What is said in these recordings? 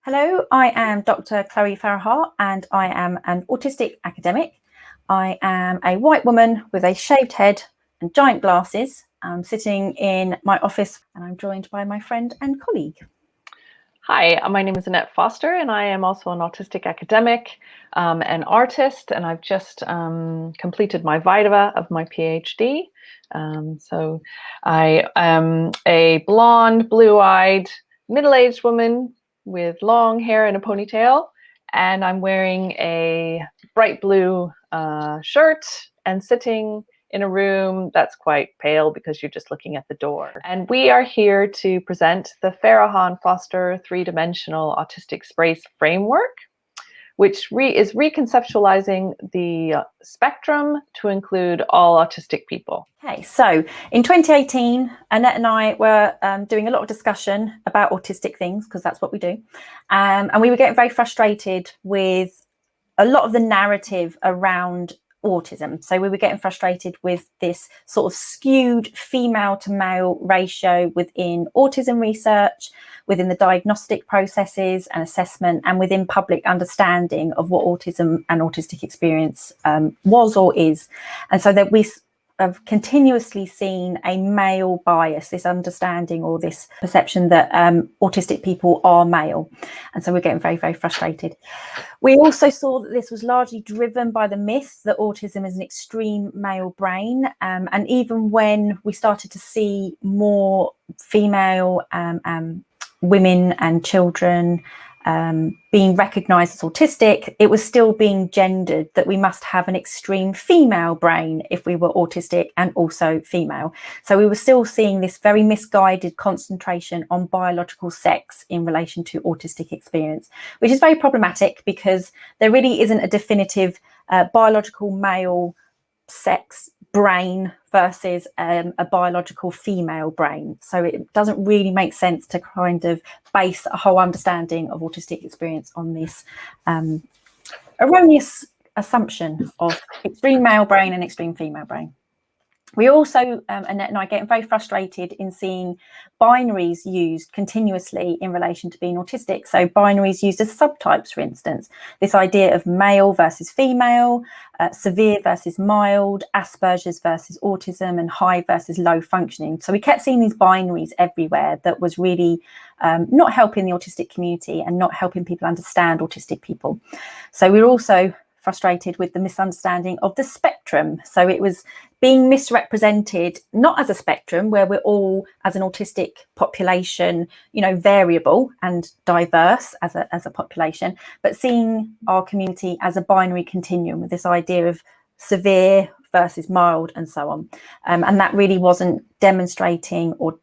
Hello, I am Dr. Chloe Farahar and I am an autistic academic. I am a white woman with a shaved head and giant glasses. I'm sitting in my office and I'm joined by my friend and colleague. Hi, my name is Annette Foster and I am also an autistic academic, an artist, and I've just completed my viva of my PhD. So I am a blonde, blue-eyed, middle-aged woman with long hair and a ponytail, and I'm wearing a bright blue shirt and sitting in a room that's quite pale because you're just looking at the door. And we are here to present the Farahar and Foster three-dimensional autistic space framework, which is reconceptualizing the spectrum to include all autistic people. Okay, so in 2018, Annette and I were doing a lot of discussion about autistic things because that's what we do. And we were getting very frustrated with a lot of the narrative around autism. So we were getting frustrated with this sort of skewed female to male ratio within autism research, within the diagnostic processes and assessment, and within public understanding of what autism and autistic experience was or is. And so that we have continuously seen a male bias, this understanding or this perception that autistic people are male. And so we're getting very, very frustrated. We also saw that this was largely driven by the myth that autism is an extreme male brain. And even when we started to see more female women and children being recognised as autistic, it was still being gendered that we must have an extreme female brain if we were autistic and also female. So we were still seeing this very misguided concentration on biological sex in relation to autistic experience, which is very problematic because there really isn't a definitive biological male sex brain versus a biological female brain. So it doesn't really make sense to kind of base a whole understanding of autistic experience on this erroneous assumption of extreme male brain and extreme female brain. We also, Annette and I, getting very frustrated in seeing binaries used continuously in relation to being autistic. So binaries used as subtypes, for instance, this idea of male versus female, severe versus mild, Asperger's versus autism, and high versus low functioning. So we kept seeing these binaries everywhere that was really not helping the autistic community and not helping people understand autistic people. So we were also frustrated with the misunderstanding of the spectrum. So it was being misrepresented, not as a spectrum where we're all, as an autistic population, you know, variable and diverse as a population, but seeing our community as a binary continuum with this idea of severe versus mild and so on. And that really wasn't demonstrating or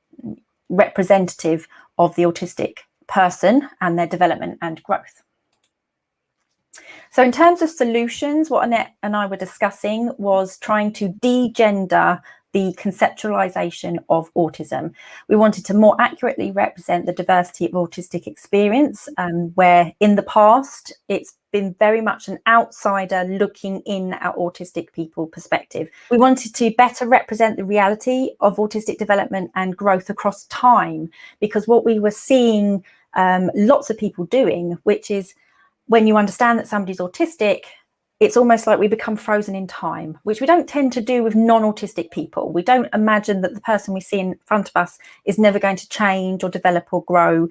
representative of the autistic person and their development and growth. So in terms of solutions, what Annette and I were discussing was trying to de-gender the conceptualization of autism. We wanted to more accurately represent the diversity of autistic experience, where in the past it's been very much an outsider looking in at autistic people perspective. We wanted to better represent the reality of autistic development and growth across time, because what we were seeing lots of people doing, which is when you understand that somebody's autistic, it's almost like we become frozen in time, which we don't tend to do with non-autistic people. We don't imagine that the person we see in front of us is never going to change or develop or grow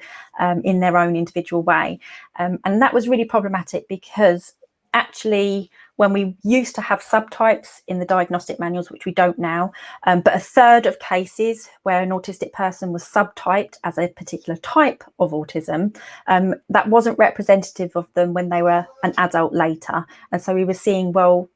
in their own individual way. And that was really problematic because actually when we used to have subtypes in the diagnostic manuals, which we don't now, but a third of cases where an autistic person was subtyped as a particular type of autism, that wasn't representative of them when they were an adult later. And so we were seeing, well,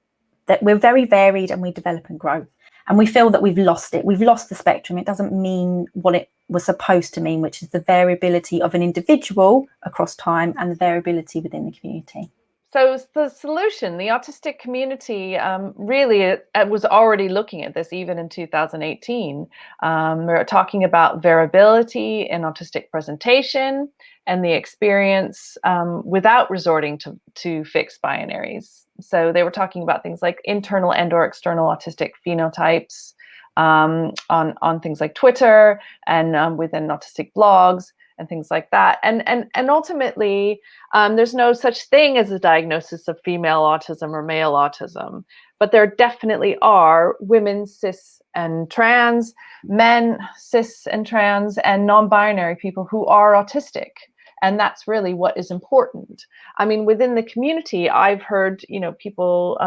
that we're very varied and we develop and grow. And we feel that we've lost it. We've lost the spectrum. It doesn't mean what it was supposed to mean, which is the variability of an individual across time and the variability within the community. So the solution, the autistic community really was already looking at this even in 2018. We're talking about variability in autistic presentation and the experience without resorting to fixed binaries. So they were talking about things like internal and/or external autistic phenotypes on things like Twitter and within autistic blogs. and things like that. And ultimately, there's no such thing as a diagnosis of female autism or male autism, but there definitely are women, cis and trans, men, cis and trans, and non-binary people who are autistic. And that's really what is important. I mean, within the community, I've heard, people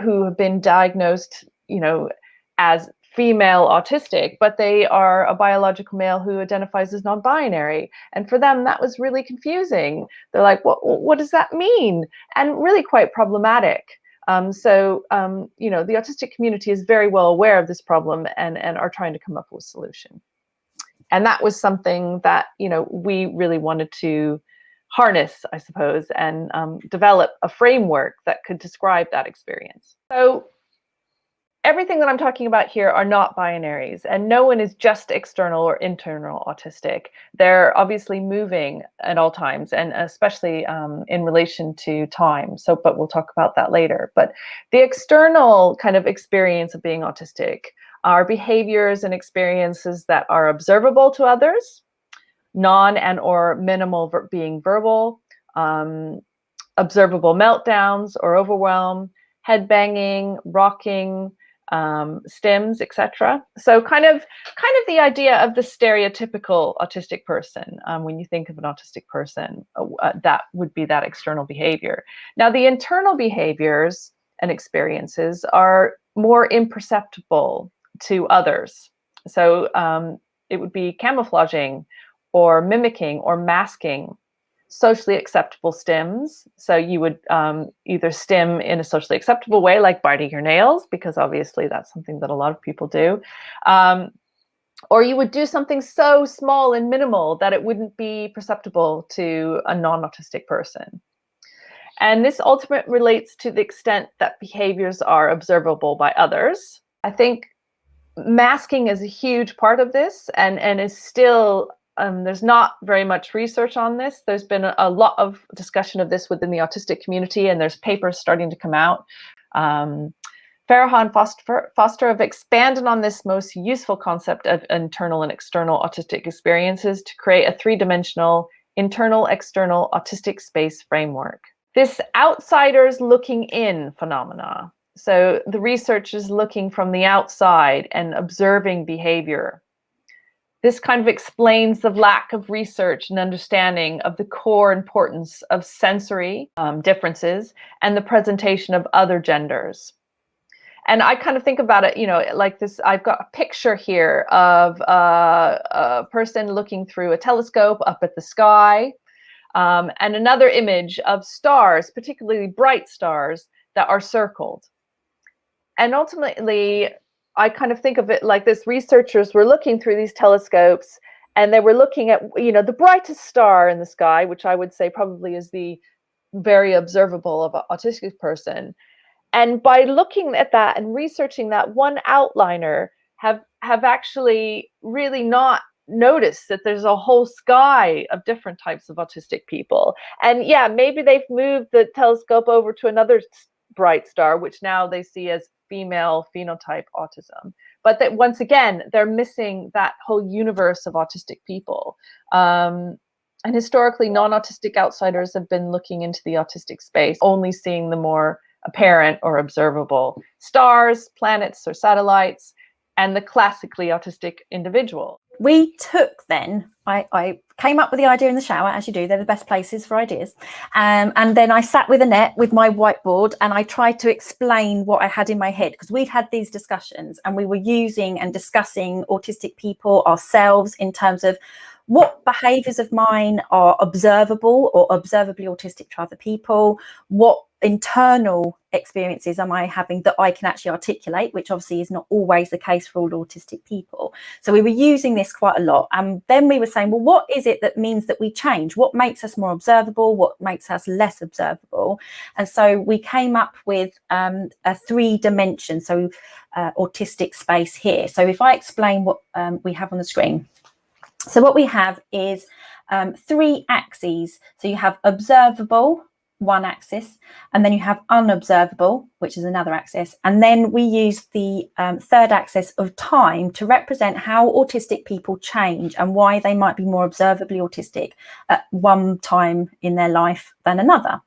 who have been diagnosed, as female autistic, but they are a biological male who identifies as non-binary. And for them, that was really confusing. They're like, what does that mean? And really quite problematic. So the autistic community is very well aware of this problem and are trying to come up with a solution. And that was something that, we really wanted to harness, I suppose, and develop a framework that could describe that experience. So everything that I'm talking about here are not binaries, and no one is just external or internal autistic. They're obviously moving at all times, and especially in relation to time. But we'll talk about that later. But the external kind of experience of being autistic are behaviors and experiences that are observable to others, non and or minimal being verbal, observable meltdowns or overwhelm, head banging, rocking, stims, etc. So kind of the idea of the stereotypical autistic person. When you think of an autistic person, that would be that external behavior. Now, the internal behaviors and experiences are more imperceptible to others. So it would be camouflaging or mimicking or masking socially acceptable stims. So you would either stim in a socially acceptable way, like biting your nails, because obviously that's something that a lot of people do. Or you would do something so small and minimal that it wouldn't be perceptible to a non-autistic person. And this ultimately relates to the extent that behaviors are observable by others. I think masking is a huge part of this, and is still there's not very much research on this. There's been a lot of discussion of this within the autistic community, and there's papers starting to come out. Farahar and Foster have expanded on this most useful concept of internal and external autistic experiences to create a three-dimensional internal-external autistic space framework. This outsiders looking in phenomena. So the research is looking from the outside and observing behavior. This kind of explains the lack of research and understanding of the core importance of sensory differences and the presentation of other genders. And I kind of think about it, like this. I've got a picture here of a person looking through a telescope up at the sky, and another image of stars, particularly bright stars, that are circled. And ultimately, I kind of think of it like this. Researchers were looking through these telescopes, and they were looking at, the brightest star in the sky, which I would say probably is the very observable of an autistic person. And by looking at that and researching that, one outliner have actually really not noticed that there's a whole sky of different types of autistic people. And yeah, maybe they've moved the telescope over to another bright star, which now they see as female phenotype autism. But that once again, they're missing that whole universe of autistic people. And historically, non-autistic outsiders have been looking into the autistic space, only seeing the more apparent or observable stars, planets, or satellites, and the classically autistic individual. We took then, I came up with the idea in the shower, as you do, they're the best places for ideas. And then I sat with Annette with my whiteboard, and I tried to explain what I had in my head, because we'd had these discussions and we were using and discussing autistic people ourselves in terms of what behaviors of mine are observable or observably autistic to other people, what internal experiences am I having that I can actually articulate, which obviously is not always the case for all autistic people. So we were using this quite a lot. And then we were saying, well, what is it that means that we change? What makes us more observable? What makes us less observable? And so we came up with a 3-dimension, so autistic space here. So if I explain what we have on the screen. So what we have is 3 axes. So you have observable, one axis, and then you have unobservable, which is another axis, and then we use the third axis of time to represent how autistic people change and why they might be more observably autistic at one time in their life than another.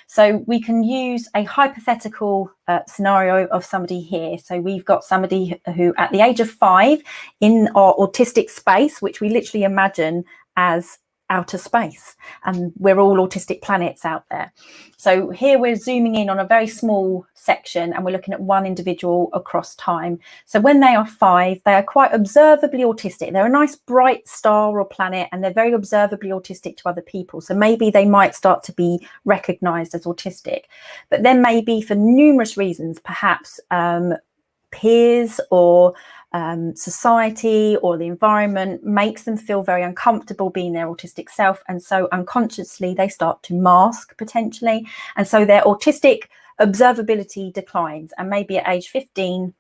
So we can use a hypothetical scenario of somebody here. So we've got somebody who at the age of 5 in our autistic space, which we literally imagine as outer space, and we're all autistic planets out there. So here we're zooming in on a very small section, and we're looking at one individual across time. So when they are 5, they are quite observably autistic. They're a nice bright star or planet, and they're very observably autistic to other people. So maybe they might start to be recognized as autistic, but then maybe for numerous reasons, perhaps peers or society or the environment makes them feel very uncomfortable being their autistic self, and so unconsciously they start to mask potentially, and so their autistic observability declines, and maybe at age 15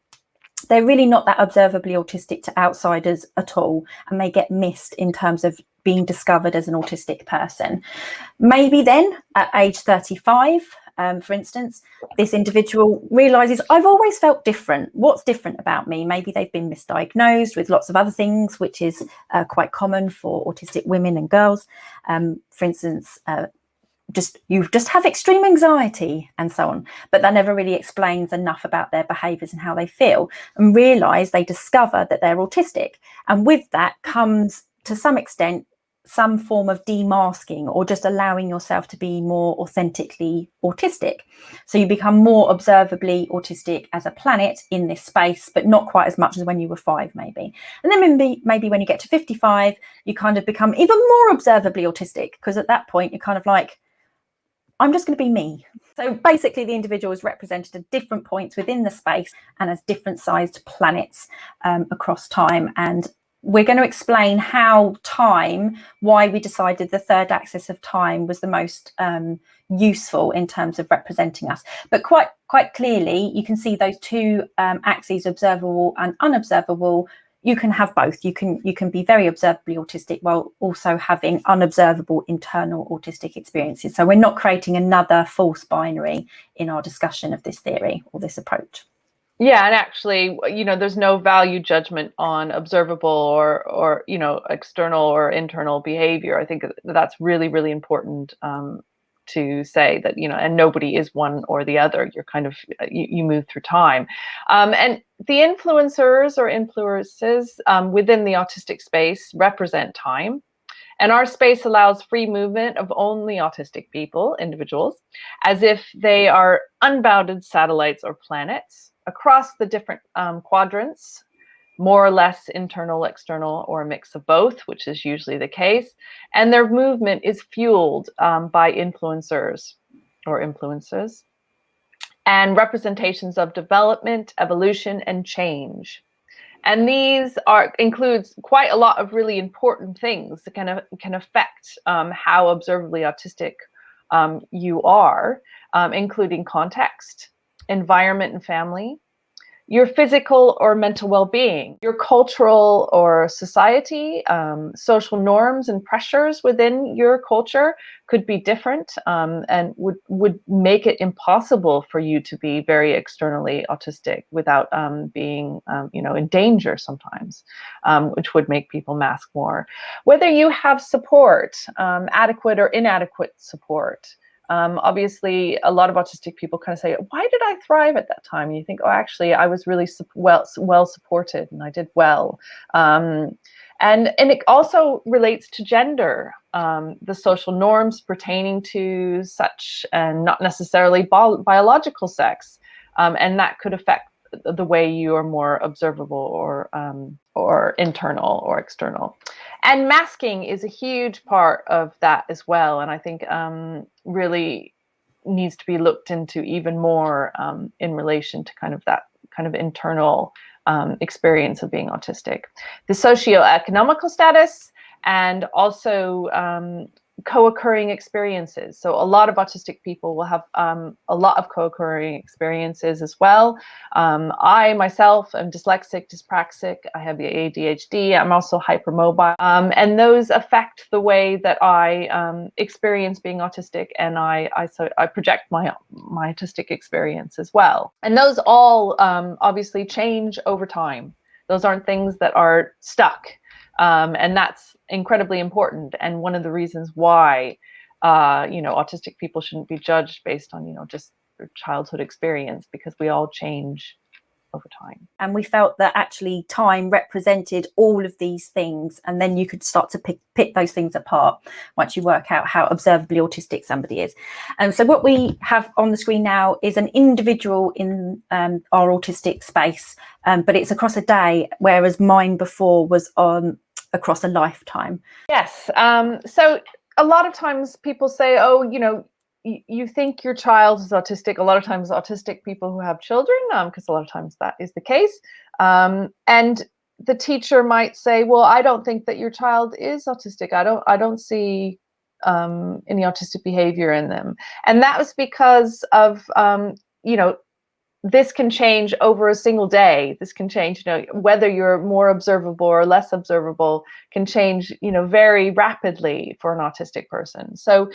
they're really not that observably autistic to outsiders at all, and they get missed in terms of being discovered as an autistic person. Maybe then at age 35, for instance, this individual realizes, I've always felt different. What's different about me? Maybe they've been misdiagnosed with lots of other things, which is quite common for autistic women and girls. For instance, you just have extreme anxiety and so on, but that never really explains enough about their behaviors and how they feel, and realize they discover that they're autistic. And with that comes, to some extent, some form of demasking, or just allowing yourself to be more authentically autistic. So you become more observably autistic as a planet in this space, but not quite as much as when you were 5 maybe. And then maybe when you get to 55, you kind of become even more observably autistic, because at that point you're kind of like, I'm just going to be me. So basically the individual is represented at different points within the space and as different sized planets across time. And we're going to explain how why we decided the third axis of time was the most useful in terms of representing us. But quite clearly, you can see those two axes, observable and unobservable. You can have both. You can be very observably autistic while also having unobservable internal autistic experiences. So we're not creating another false binary in our discussion of this theory or this approach. Yeah, and actually, there's no value judgment on observable or external or internal behavior. I think that's really, really important to say that, and nobody is one or the other. You're kind of, you move through time. And the influencers or influences within the autistic space represent time. And our space allows free movement of only autistic individuals, as if they are unbounded satellites or planets across the different quadrants, more or less internal, external, or a mix of both, which is usually the case. And their movement is fueled by influencers or influences and representations of development, evolution, and change. And these includes quite a lot of really important things that can affect how observably autistic you are, including context, environment and family, your physical or mental well-being, your cultural or society, social norms and pressures within your culture could be different and would make it impossible for you to be very externally autistic without being, in danger sometimes, which would make people mask more. Whether you have support, adequate or inadequate support. Obviously, a lot of autistic people kind of say, why did I thrive at that time? And you think, oh, actually, I was really well supported and I did well. And it also relates to gender, the social norms pertaining to such and not necessarily biological sex. And that could affect the way you are more observable or internal or external. And masking is a huge part of that as well. And I think really needs to be looked into even more in relation to that kind of internal experience of being autistic. The socioeconomical status and also co-occurring experiences. So a lot of autistic people will have a lot of co-occurring experiences as well. I myself am dyslexic, dyspraxic. I have the ADHD. I'm also hypermobile, and those affect the way that I experience being autistic, and I project my autistic experience as well. And those all obviously change over time. Those aren't things that are stuck. And that's incredibly important, and one of the reasons why autistic people shouldn't be judged based on just their childhood experience, because we all change over time. And we felt that actually time represented all of these things, and then you could start to pick those things apart once you work out how observably autistic somebody is. And so what we have on the screen now is an individual in our autistic space, but it's across a day, whereas mine before was across a lifetime. Yes. So a lot of times people say, oh, you think your child is autistic. A lot of times autistic people who have children, because a lot of times that is the case. And the teacher might say, well, I don't think that your child is autistic. I don't see any autistic behavior in them. And that was because of, this can change over a single day. This can change, whether you're more observable or less observable can change, very rapidly for an autistic person. So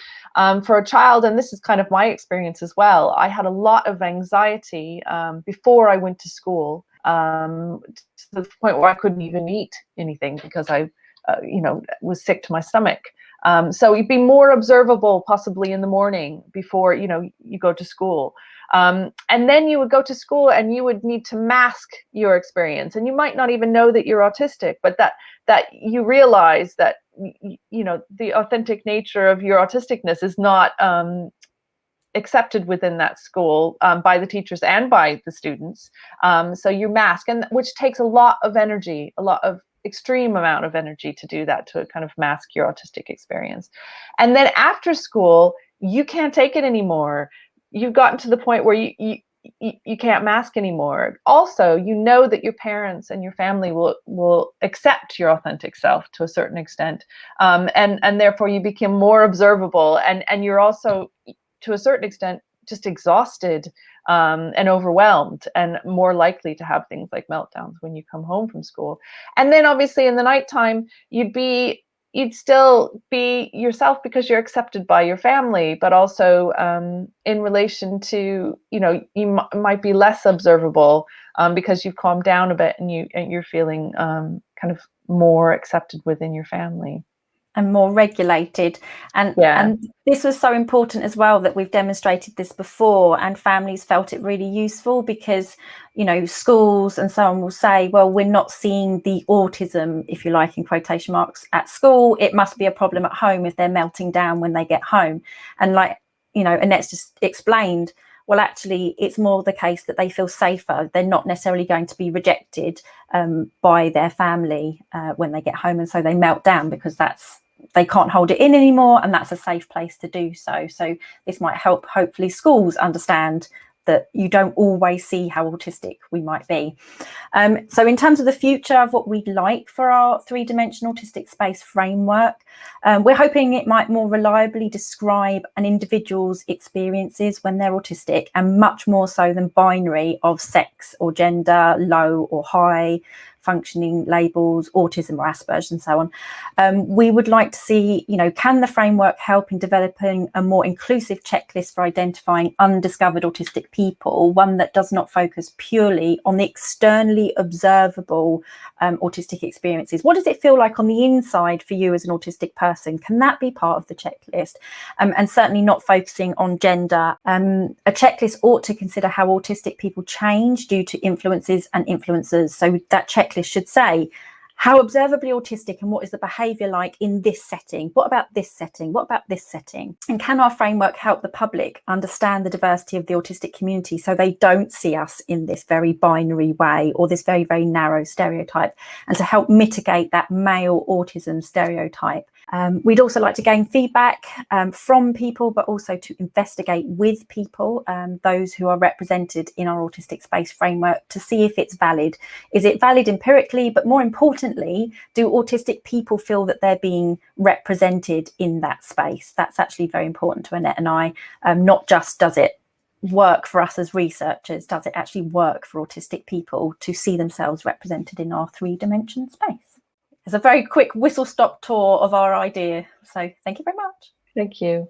for a child, and this is kind of my experience as well, I had a lot of anxiety before I went to school, to the point where I couldn't even eat anything because I, was sick to my stomach. So you'd be more observable possibly in the morning before, you go to school. And then you would go to school and you would need to mask your experience, and you might not even know that you're autistic, but that you realize that, the authentic nature of your autisticness is not accepted within that school by the teachers and by the students. So you mask, and which takes a lot of energy, a lot of extreme amount of energy to do that, to kind of mask your autistic experience. And then after school, you can't take it anymore. You've gotten to the point where you can't mask anymore. Also, that your parents and your family will accept your authentic self to a certain extent, and therefore you become more observable, and you're also, to a certain extent, just exhausted and overwhelmed, and more likely to have things like meltdowns when you come home from school. And then obviously in the nighttime, you'd still be yourself because you're accepted by your family, but also in relation to, you might be less observable because you've calmed down a bit, and you're feeling kind of more accepted within your family. And more regulated. And this was so important as well, that we've demonstrated this before, and families felt it really useful, because schools and so on will say, well, we're not seeing the autism, if you like, in quotation marks, at school. It must be a problem at home if they're melting down when they get home. And like Annette's just explained, well, actually, it's more the case that they feel safer. They're not necessarily going to be rejected by their family when they get home, and so they melt down because they can't hold it in anymore, and that's a safe place to do so. So this might help, hopefully, schools understand that you don't always see how autistic we might be. So in terms of the future of what we'd like for our 3-dimensional autistic space framework, we're hoping it might more reliably describe an individual's experiences when they're autistic, and much more so than binary of sex or gender, low or high functioning labels, autism or Asperger's, and so on. We would like to see, can the framework help in developing a more inclusive checklist for identifying undiscovered autistic people, one that does not focus purely on the externally observable autistic experiences? What does it feel like on the inside for you as an autistic person? Can that be part of the checklist? And certainly not focusing on gender. A checklist ought to consider how autistic people change due to influences and influencers. So that checklist should say, how observably autistic, and what is the behaviour like in this setting? What about this setting? What about this setting? And can our framework help the public understand the diversity of the autistic community, so they don't see us in this very binary way, or this very, very narrow stereotype, and to help mitigate that male autism stereotype? We'd also like to gain feedback from people, but also to investigate with people, those who are represented in our autistic space framework, to see if it's valid. Is it valid empirically, but more importantly, importantly, do autistic people feel that they're being represented in that space? That's actually very important to Annette and I. Not just does it work for us as researchers, does it actually work for autistic people to see themselves represented in our 3-dimension space? It's a very quick whistle-stop tour of our idea. So thank you very much. Thank you.